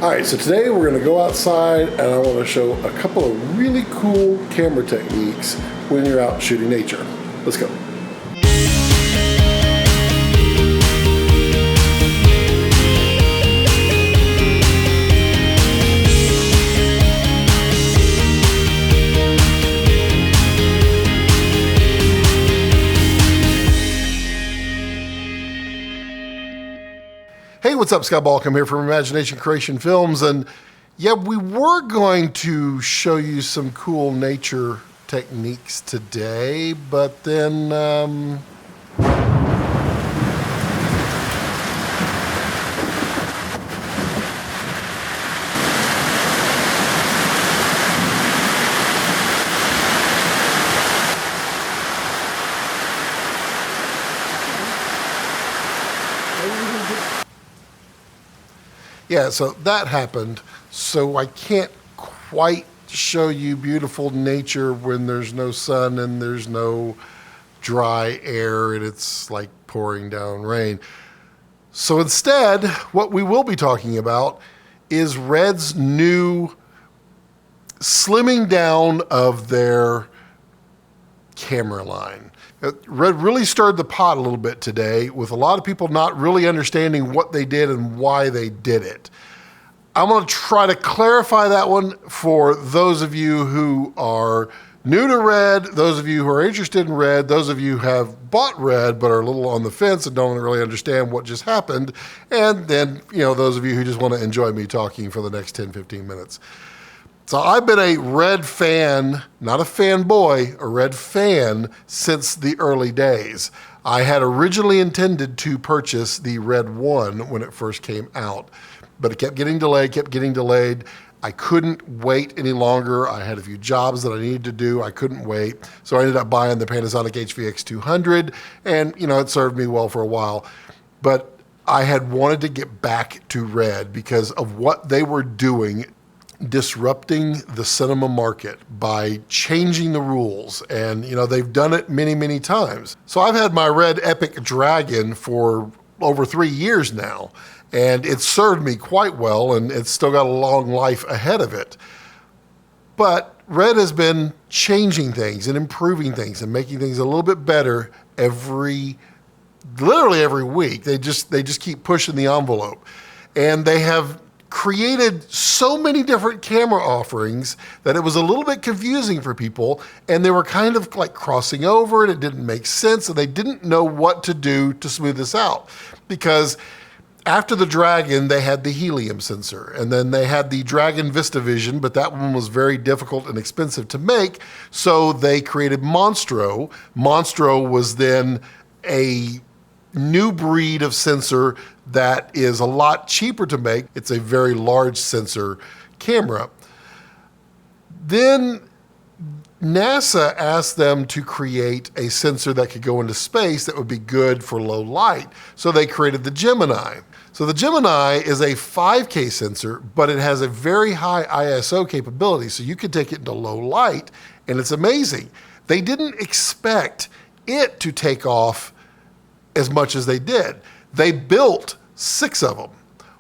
All right, so today we're gonna go outside and I wanna show a couple of really cool camera techniques when you're out shooting nature. Let's go. Hey, what's up? Scott Balkum here from Imagination Creation Films, and yeah, we were going to show you some cool nature techniques today, but then yeah, so that happened, so I can't quite show you beautiful nature when there's no sun and there's no dry air and it's like pouring down rain. So instead, what we will be talking about is Red's new slimming down of their camera line. Red really stirred the pot a little bit today with a lot of people not really understanding what they did and why they did it. I'm going to try to clarify that one for those of you who are new to Red, those of you who are interested in Red, those of you who have bought Red but are a little on the fence and don't really understand what just happened, and then, those of you who just want to enjoy me talking for the next 10, 15 minutes. So I've been a Red fan, not a fanboy, a Red fan since the early days. I had originally intended to purchase the Red 1 when it first came out, but it kept getting delayed. I couldn't wait any longer. I had a few jobs that I needed to do. I couldn't wait. So I ended up buying the Panasonic HVX 200, and it served me well for a while. But I had wanted to get back to Red because of what they were doing, disrupting the cinema market by changing the rules. And they've done it many, many times. So I've had my Red Epic Dragon for over 3 years now, and it's served me quite well, and it's still got a long life ahead of it. But Red has been changing things and improving things and making things a little bit better literally every week. They just keep pushing the envelope, and they have created so many different camera offerings that it was a little bit confusing for people, and they were kind of like crossing over and it didn't make sense, and they didn't know what to do to smooth this out. Because after the Dragon, they had the helium sensor, and then they had the Dragon VistaVision, but that one was very difficult and expensive to make, so they created Monstro. Monstro was then a new breed of sensor that is a lot cheaper to make. It's a very large sensor camera. Then NASA asked them to create a sensor that could go into space that would be good for low light. So they created the Gemini. So the Gemini is a 5K sensor, but it has a very high ISO capability. So you can take it into low light, and it's amazing. They didn't expect it to take off as much as they did. They built 6 of them.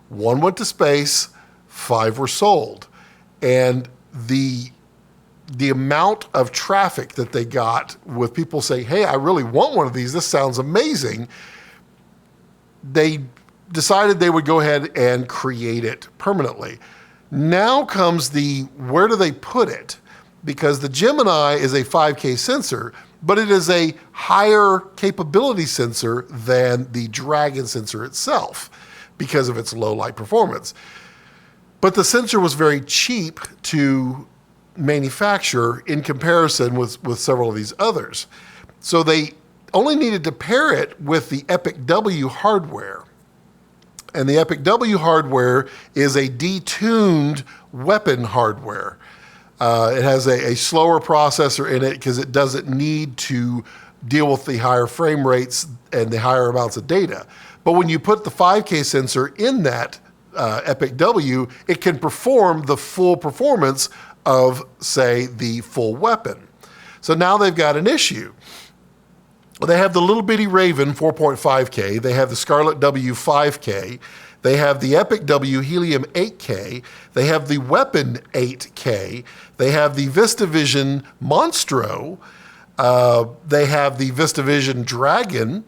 1 went to space, 5 were sold. And the amount of traffic that they got with people saying, hey, I really want one of these, this sounds amazing, they decided they would go ahead and create it permanently. Now comes where do they put it? Because the Gemini is a 5K sensor, but it is a higher capability sensor than the Dragon sensor itself because of its low light performance. But the sensor was very cheap to manufacture in comparison with several of these others. So they only needed to pair it with the Epic W hardware. And the Epic W hardware is a detuned weapon hardware. It has a slower processor in it because it doesn't need to deal with the higher frame rates and the higher amounts of data. But when you put the 5K sensor in that Epic W, it can perform the full performance of, say, the full weapon. So now they've got an issue. They have the little bitty Raven 4.5K. They have the scarlet-w 5K. They have the Epic W Helium 8K. They have the Weapon 8K. They have the VistaVision Monstro. They have the VistaVision Dragon.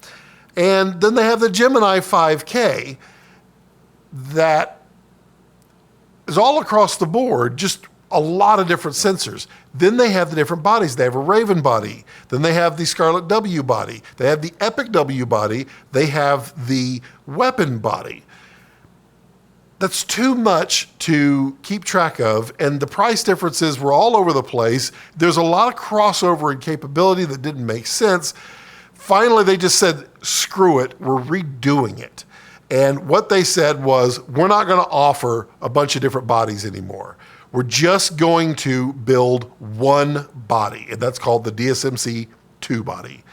And then they have the Gemini 5K that is all across the board, just a lot of different sensors. Then they have the different bodies. They have a Raven body. Then they have the scarlet-w body. They have the Epic W body. They have the Weapon body. That's too much to keep track of, and the price differences were all over the place. There's a lot of crossover and capability that didn't make sense. Finally, they just said, screw it, we're redoing it. And what they said was, we're not going to offer a bunch of different bodies anymore. We're just going to build one body, and that's called the DSMC-2 body.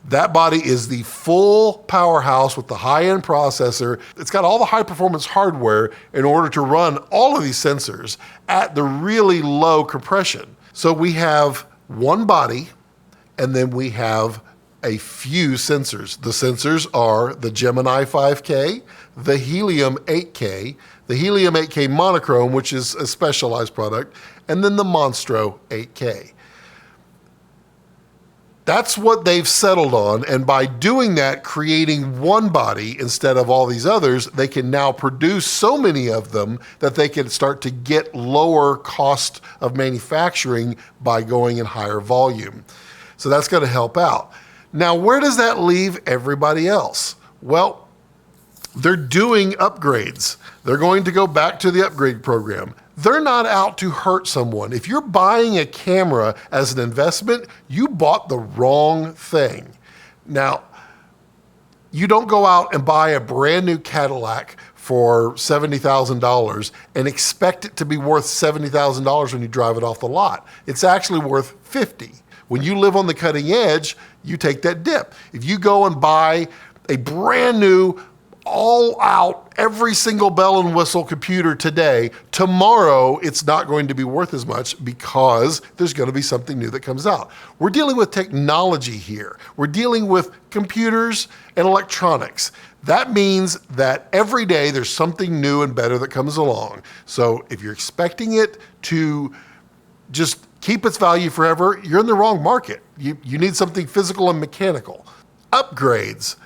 That body is the full powerhouse with the high-end processor. It's got all the high-performance hardware in order to run all of these sensors at the really low compression. So we have one body, and then we have a few sensors. The sensors are the Gemini 5K, the Helium 8K, the Helium 8K monochrome, which is a specialized product, and then the Monstro 8K. That's what they've settled on, and by doing that, creating one body instead of all these others, they can now produce so many of them that they can start to get lower cost of manufacturing by going in higher volume. So that's going to help out. Now, where does that leave everybody else? Well, they're doing upgrades. They're going to go back to the upgrade program. They're not out to hurt someone. If you're buying a camera as an investment, you bought the wrong thing. Now, you don't go out and buy a brand new Cadillac for $70,000 and expect it to be worth $70,000 when you drive it off the lot. It's actually worth $50,000. When you live on the cutting edge, you take that dip. If you go and buy a brand new, all out, every single bell and whistle computer today, tomorrow it's not going to be worth as much because there's going to be something new that comes out. We're dealing with technology here. We're dealing with computers and electronics. That means that every day there's something new and better that comes along. So if you're expecting it to just keep its value forever, you're in the wrong market. You need something physical and mechanical. Upgrades.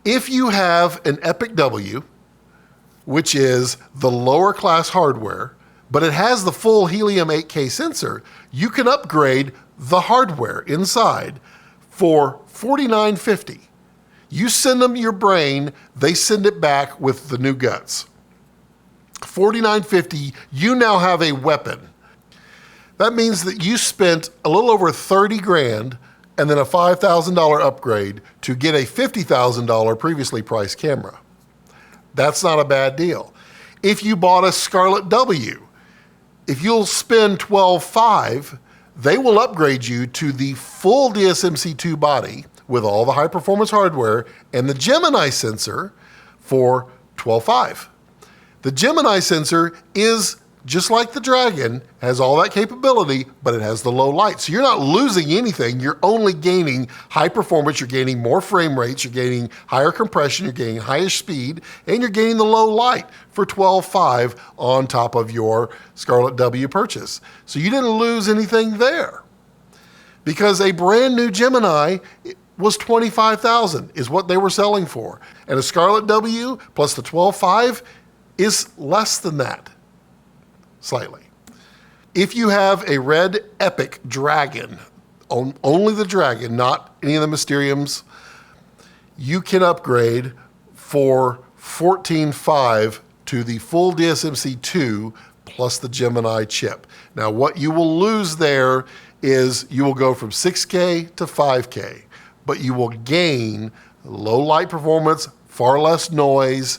If you have an Epic W, which is the lower class hardware, but it has the full Helium 8K sensor, you can upgrade the hardware inside for $49.50. You send them your brain, they send it back with the new guts. $49.50, you now have a weapon. That means that you spent a little over $30,000 and then a $5,000 upgrade to get a $50,000 previously priced camera. That's not a bad deal. If you bought a scarlet-w, if you'll spend $12,500, they will upgrade you to the full DSMC-2 body with all the high performance hardware and the Gemini sensor for $12,500. The Gemini sensor is just like the Dragon, has all that capability, but it has the low light. So you're not losing anything. You're only gaining high performance. You're gaining more frame rates. You're gaining higher compression. You're gaining higher speed, and you're gaining the low light for $12,500 on top of your scarlet-w purchase. So you didn't lose anything there because a brand new Gemini was $25,000 is what they were selling for. And a scarlet-w plus the $12,500 is less than that. Slightly. If you have a red Epic Dragon, only the Dragon, not any of the Mysteriums, you can upgrade for $14,500 to the full DSMC-2 plus the Gemini chip. Now what you will lose there is you will go from 6K to 5K, but you will gain low light performance, far less noise,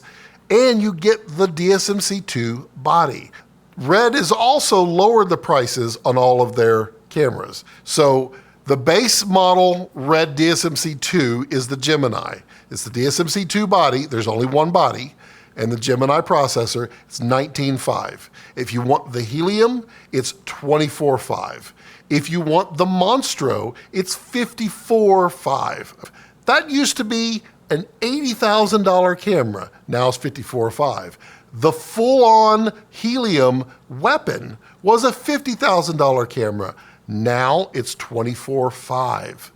and you get the DSMC-2 body. Red has also lowered the prices on all of their cameras. So the base model Red DSMC-2 is the Gemini. It's the DSMC-2 body. There's only one body. And the Gemini processor, it's $19,500. If you want the Helium, it's $24,500. If you want the Monstro, it's $54,500. That used to be an $80,000 camera now is $54,500. The full-on helium weapon was a $50,000 camera. Now it's $24,500.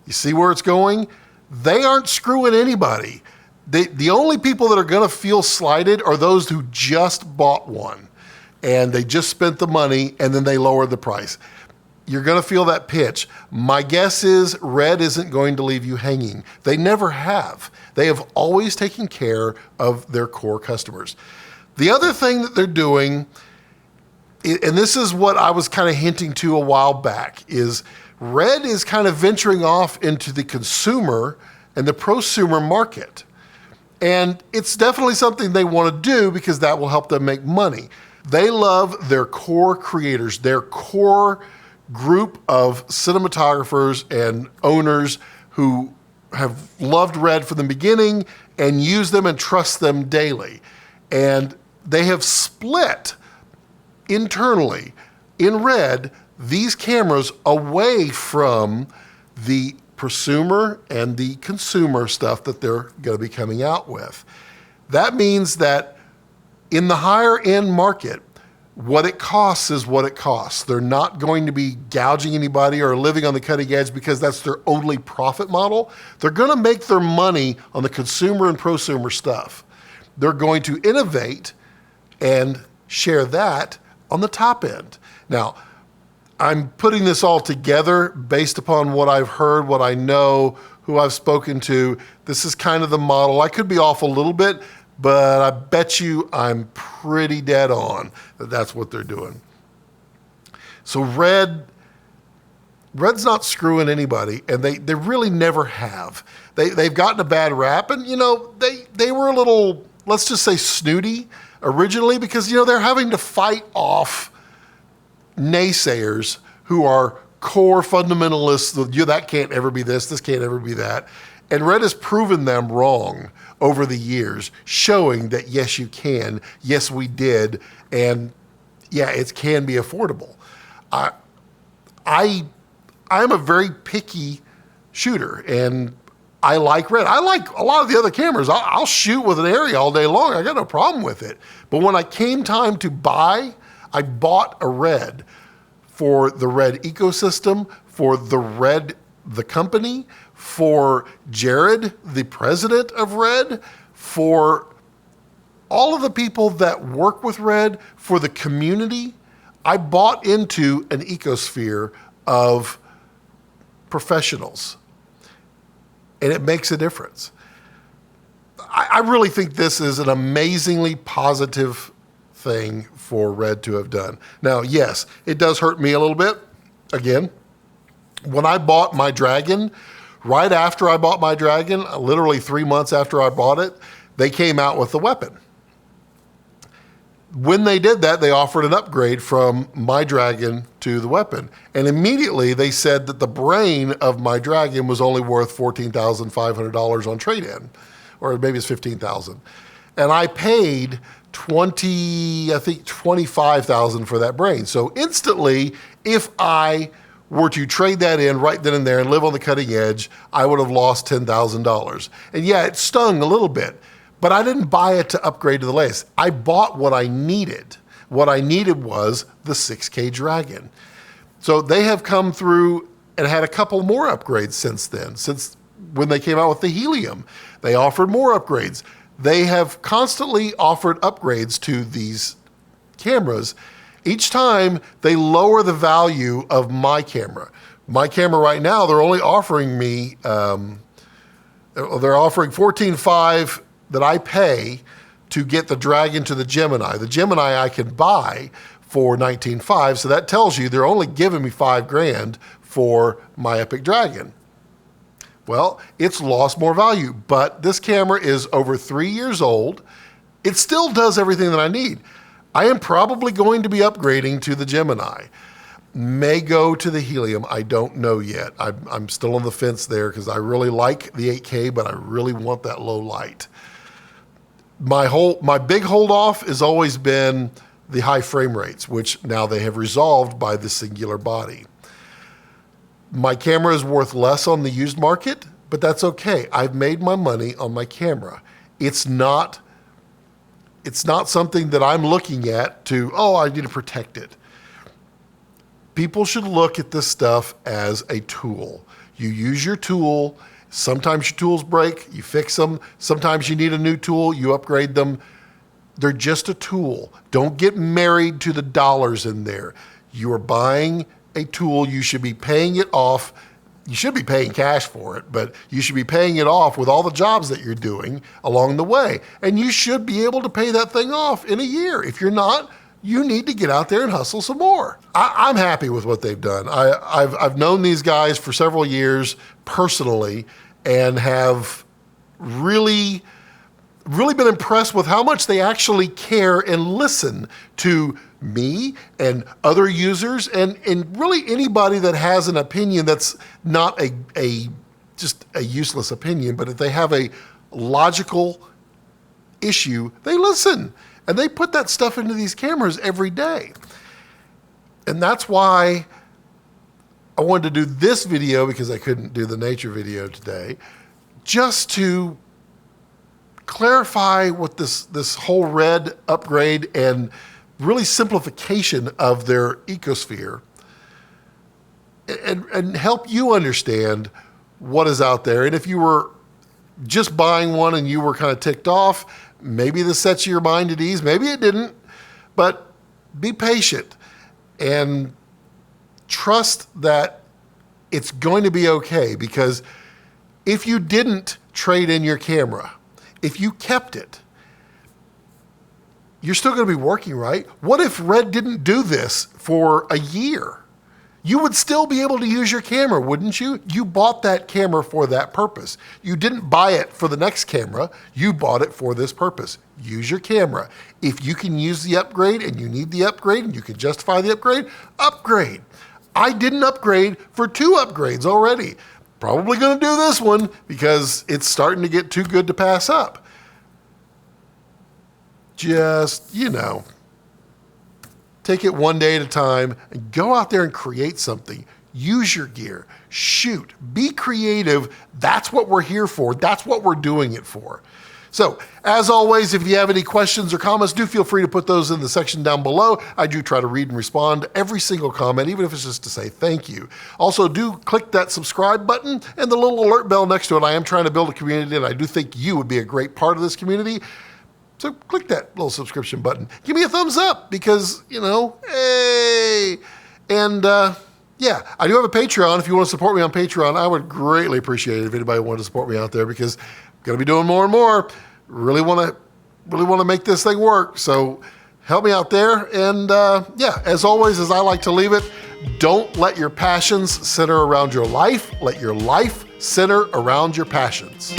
You see where it's going? They aren't screwing anybody. The only people that are going to feel slighted are those who just bought one and they just spent the money and then they lowered the price. You're going to feel that pinch. My guess is Red isn't going to leave you hanging. They never have. They have always taken care of their core customers. The other thing that they're doing, and this is what I was kind of hinting to a while back, is Red is kind of venturing off into the consumer and the prosumer market. And it's definitely something they want to do because that will help them make money. They love their core creators, their core group of cinematographers and owners who have loved Red from the beginning and use them and trust them daily. And they have split internally in Red these cameras away from the prosumer and the consumer stuff that they're going to be coming out with. That means that in the higher end market, what it costs is what it costs. They're not going to be gouging anybody or living on the cutting edge because that's their only profit model. They're going to make their money on the consumer and prosumer stuff. They're going to innovate and share that on the top end. Now, I'm putting this all together based upon what I've heard, what I know, who I've spoken to. This is kind of the model. I could be off a little bit, but I bet you I'm pretty dead on that that's what they're doing. So Red's not screwing anybody, and they really never have. They've gotten a bad rap, and they were a little, let's just say, snooty originally because they're having to fight off naysayers who are core fundamentalists. That can't ever be this can't ever be that. And Red has proven them wrong over the years, showing that yes, you can, yes, we did, and yeah, it can be affordable. I'm a very picky shooter, and I like Red. I like a lot of the other cameras. I'll shoot with an area all day long. I got no problem with it. But when I came time to buy, I bought a Red for the Red ecosystem, for the company, for Jared, the president of Red, for all of the people that work with Red, for the community. I bought into an ecosphere of professionals, and it makes a difference. I really think this is an amazingly positive thing for Red to have done. Now, yes, it does hurt me a little bit. Again, when I bought my Dragon, right after I bought my Dragon, literally 3 months after I bought it, they came out with the weapon. When they did that, they offered an upgrade from my Dragon to the weapon. And immediately they said that the brain of my Dragon was only worth $14,500 on trade-in, or maybe it's $15,000. And I paid $25,000 for that brain. So instantly, if I were to trade that in right then and there and live on the cutting edge, I would have lost $10,000. And yeah, it stung a little bit, but I didn't buy it to upgrade to the latest. I bought what I needed. What I needed was the 6K Dragon. So they have come through and had a couple more upgrades since then. Since when they came out with the Helium, they offered more upgrades. They have constantly offered upgrades to these cameras. Each time they lower the value of my camera. My camera right now, they're only offering me, they're offering $14,500 that I pay to get the Dragon to the Gemini. The Gemini I can buy for $19,500, so that tells you they're only giving me $5,000 for my Epic Dragon. Well, it's lost more value, but this camera is over 3 years old. It still does everything that I need. I am probably going to be upgrading to the Gemini. May go to the Helium. I don't know yet. I'm still on the fence there because I really like the 8K, but I really want that low light. My big hold off has always been the high frame rates, which now they have resolved by the singular body. My camera is worth less on the used market But that's okay. I've made my money on my camera. It's not something that I'm looking at to, oh, I need to protect it. People should look at this stuff as a tool. You use your tool. Sometimes your tools break, you fix them. Sometimes you need a new tool, you upgrade them. They're just a tool. Don't get married to the dollars in there. You are buying a tool. You should be paying it off. You should be paying cash for it, but you should be paying it off with all the jobs that you're doing along the way. And you should be able to pay that thing off in a year. If you're not, you need to get out there and hustle some more. I'm happy with what they've done. I've known these guys for several years personally and have really been impressed with how much they actually care and listen to me and other users and really anybody that has an opinion that's not just a useless opinion, but if they have a logical issue, they listen. And they put that stuff into these cameras every day. And that's why I wanted to do this video, because I couldn't do the nature video today, just to clarify what this whole Red upgrade and really simplification of their ecosphere and help you understand what is out there. And if you were just buying one and you were kind of ticked off, maybe this sets your mind at ease. Maybe it didn't, but be patient and trust that it's going to be okay, because if you didn't trade in your camera, if you kept it, you're still going to be working, right? What if Red didn't do this for a year? You would still be able to use your camera, wouldn't you? You bought that camera for that purpose. You didn't buy it for the next camera. You bought it for this purpose. Use your camera. If you can use the upgrade and you need the upgrade and you can justify the upgrade, upgrade. I didn't upgrade for 2 upgrades already. Probably going to do this one because it's starting to get too good to pass up. Just, take it one day at a time and go out there and create something. Use your gear. Shoot. Be creative. That's what we're here for. That's what we're doing it for. So, as always, if you have any questions or comments, do feel free to put those in the section down below. I do try to read and respond to every single comment, even if it's just to say thank you. Also, do click that subscribe button and the little alert bell next to it. I am trying to build a community, and I do think you would be a great part of this community. So click that little subscription button. Give me a thumbs up because, hey. And yeah, I do have a Patreon. If you want to support me on Patreon, I would greatly appreciate it if anybody wanted to support me out there, because I'm going to be doing more and more. Really want to make this thing work. So help me out there. And yeah, as always, as I like to leave it, don't let your passions center around your life. Let your life center around your passions.